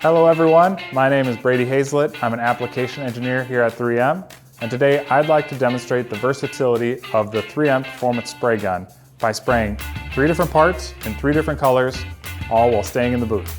Hello everyone, my name is Brady Haislet. I'm an application engineer here at 3M, and today I'd like to demonstrate the versatility of the 3M Performance Spray Gun by spraying 3 different parts in 3 different colors, all while staying in the booth.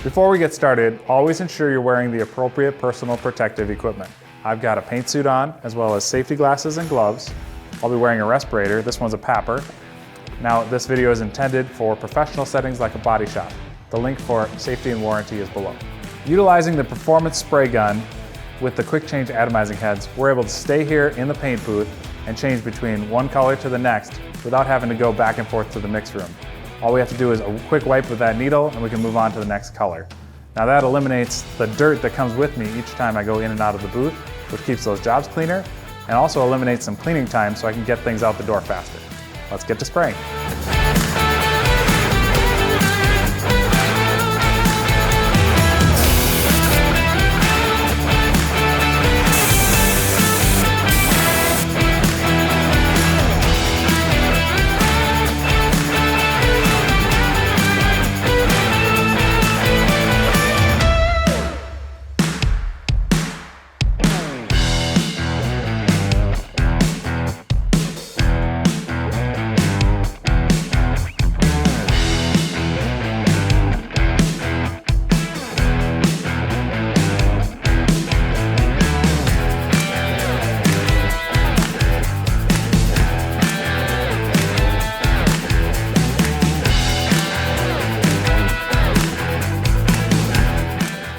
Before we get started, always ensure you're wearing the appropriate personal protective equipment. I've got a paint suit on, as well as safety glasses and gloves. I'll be wearing a respirator. This one's a PAPR. Now, this video is intended for professional settings like a body shop. The link for safety and warranty is below. Utilizing the performance spray gun with the quick change atomizing heads, we're able to stay here in the paint booth and change between one color to the next without having to go back and forth to the mix room. All we have to do is a quick wipe with that needle and we can move on to the next color. Now that eliminates the dirt that comes with me each time I go in and out of the booth, which keeps those jobs cleaner, and also eliminates some cleaning time so I can get things out the door faster. Let's get to spraying.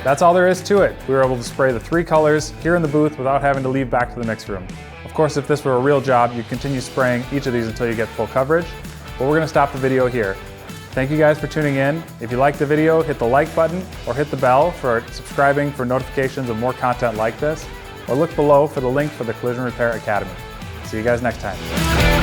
That's all there is to it. We were able to spray the 3 colors here in the booth without having to leave back to the mix room. Of course, if this were a real job, you'd continue spraying each of these until you get full coverage, but we're gonna stop the video here. Thank you guys for tuning in. If you liked the video, hit the like button or hit the bell for subscribing for notifications of more content like this, or look below for the link for the Collision Repair Academy. See you guys next time.